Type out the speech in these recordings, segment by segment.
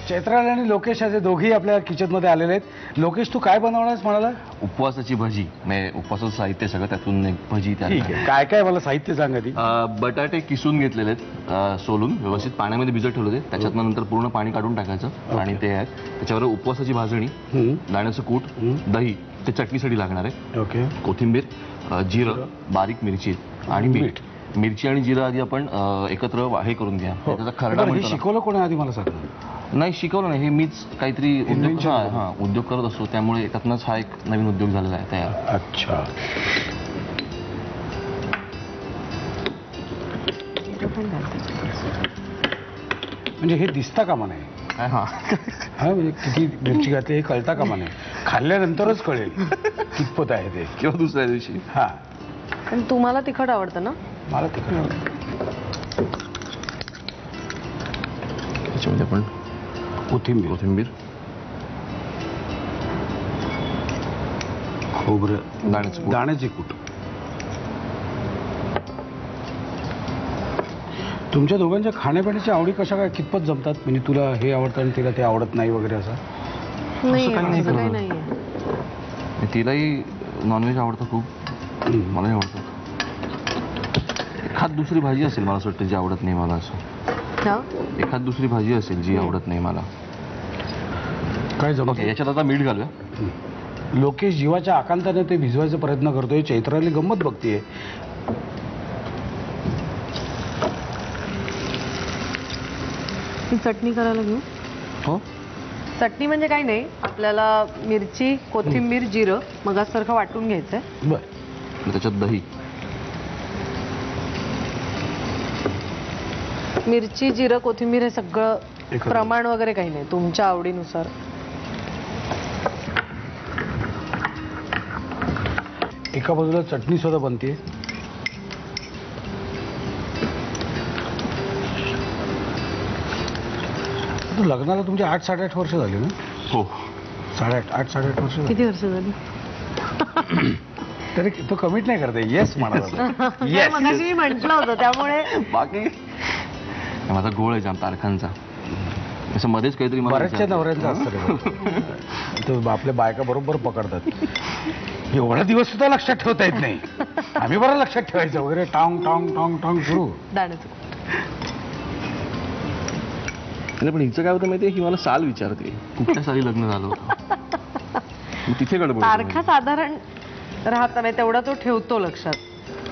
चैत्राली आणि लोकेश असे दोघेही आपल्या किचनमध्ये आलेले आहेत. लोकेश, तू काय बनवणार म्हणाला? उपवासाची भजी, म्हणजे उपवासाचं साहित्य सगळं, त्यातून एक भजी ठीक आहे. काय काय मला साहित्य सांग आधी. बटाटे किसून घेतलेले आहेत, सोलून व्यवस्थित पाण्यामध्ये भिजत ठेवले होते. त्याच्यातनं नंतर पूर्ण पाणी काढून टाकायचं आणि ते आहेत. त्याच्यावर उपवासाची भाजणी, दाण्याचं कूट, दही, ते चटणीसाठी लागणार आहे. ओके. कोथिंबीर, जिरं, बारीक मिरची आणि मीठ. मिरची आणि जिरं आधी आपण एकत्र हे करून घ्या. त्याचा खरडा म्हणतो. शिकवलं कोणी आधी मला सांग. नाही शिकवलं नाही, हे मीच काहीतरी उद्योग करत असतो, त्यामुळे त्यातनंच हा एक नवीन उद्योग झालेला आहे तयार. अच्छा. म्हणजे हे दिसता कामा नाही. हा म्हणजे किती मिरची घातली हे कळता कामा नाही, खाल्ल्यानंतरच कळेल कितपत आहे ते, किंवा दुसऱ्या दिवशी. हा. पण तुम्हाला तिखट आवडतं ना? मला तिखट आवडतं. त्याच्यामध्ये आपण कोथिंबीर, खोबरं, दाण्याचे कूट. तुमच्या दोघांच्या खाण्यापिण्याच्या आवडी कशा काय कितपत जमतात? म्हणजे तुला हे आवडतं आणि तिला ते आवडत नाही वगैरे असं? नाही, असं काही नाहीये. तिलाही नॉनव्हेज आवडतं खूप, मलाही आवडतं. एखाद दुसरी भाजी असेल मला असं वाटतं जी आवडत नाही मला. असं एखाद दुसरी भाजी असेल जी आवडत नाही मला. काय जमत? याच्यात आता मीठ घालूया. लोकेश जीवाच्या आकांताने ते भिजवायचा प्रयत्न करतोय. चैत्राली गंमत बघतीये. ती चटणी करायला घेऊ. हो. चटणी म्हणजे काही नाही, आपल्याला मिरची, कोथिंबीर, जिरं मगासारखं वाटून घ्यायचंय. बर. त्याच्यात दही, मिरची, जिरं, कोथिंबीर हे सगळं प्रमाण वगैरे काही नाही, तुमच्या आवडीनुसार. एका बाजूला चटणी सुद्धा बनते. लग्नाला तुमची 8-8.5 वर्ष झाली ना? हो. 8-8.5 वर्ष. किती वर्ष झाली? तरी तो कमिट नाही करते. येस म्हणाला. मगाशी मी म्हटलं होतं, त्यामुळे. बाकी माझा गोळ आहे जाम तारखांचा. असं मध्येच काहीतरी बऱ्याचशा नवऱ्यांचा असतं. तो आपल्या बायका बरोबर पकडतात. एवढा दिवस सुद्धा लक्षात ठेवता येत नाही. आम्ही बरं लक्षात ठेवायचं वगैरे. टांग टांग टांग टांग सुरू. दाण्याचं. पण हिचं काय होतं माहितीये, ही मला साल विचारते, कुठल्या साली लग्न झालं होतं. तिथे गडबड. तारखा साधारण राहता नाही, तेवढा तो ठेवतो लक्षात.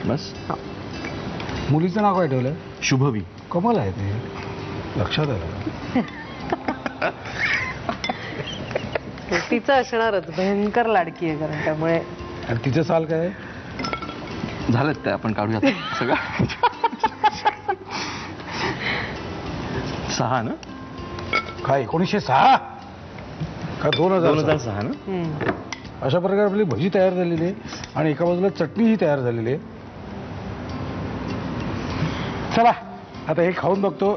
बस. मुलीचं नाव काय ठेवलं? शुभवी. कमाल आहे ते, लक्षात आलं. तिचं असणारच, भयंकर लाडकी आहे कारण, त्यामुळे. आणि तिचं साल काय? झालं ते आपण काढूयात सगळं. 6 ना? काय 1906 का 2006 ना? अशा प्रकारे आपली भजी तयार झालेली आहे आणि एका बाजूला चटणीही तयार झालेली आहे. चला आता हे खाऊन बघतो,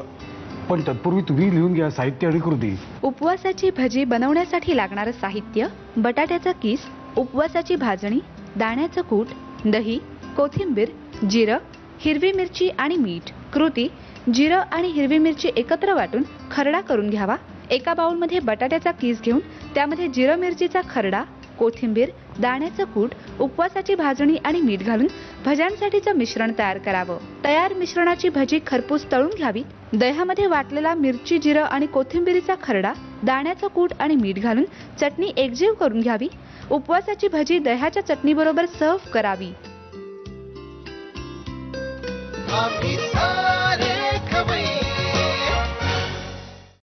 पण तत्पूर्वी तुम्ही लिहून घ्या साहित्य आणि कृती. उपवासाची भजी बनवण्यासाठी लागणारं साहित्य: बटाट्याचा किस, उपवासाची भाजणी, दाण्याचं कूट, दही, कोथिंबीर, जिरं, हिरवी मिरची आणि मीठ. कृती: जिरं आणि हिरवी मिरची एकत्र वाटून खरडा करून घ्यावा. एका बाउलमध्ये बटाट्याचा किस घेऊन त्यामध्ये जिरं मिरचीचा खरडा, कोथिंबीर, दाण्याचं कूट, उपवासाची भाजणी आणि मीठ घालून भज्यांसाठीचं मिश्रण तयार करावं. तयार मिश्रणाची भजी खरपूस तळून घ्यावी. दह्यामध्ये वाटलेला मिरची, जिरं आणि कोथिंबीरीचा खरडा, दाण्याचं कूट आणि मीठ घालून चटणी एकजीव करून घ्यावी. उपवासाची भजी दह्याच्या चटणीबरोबर सर्व्ह करावी.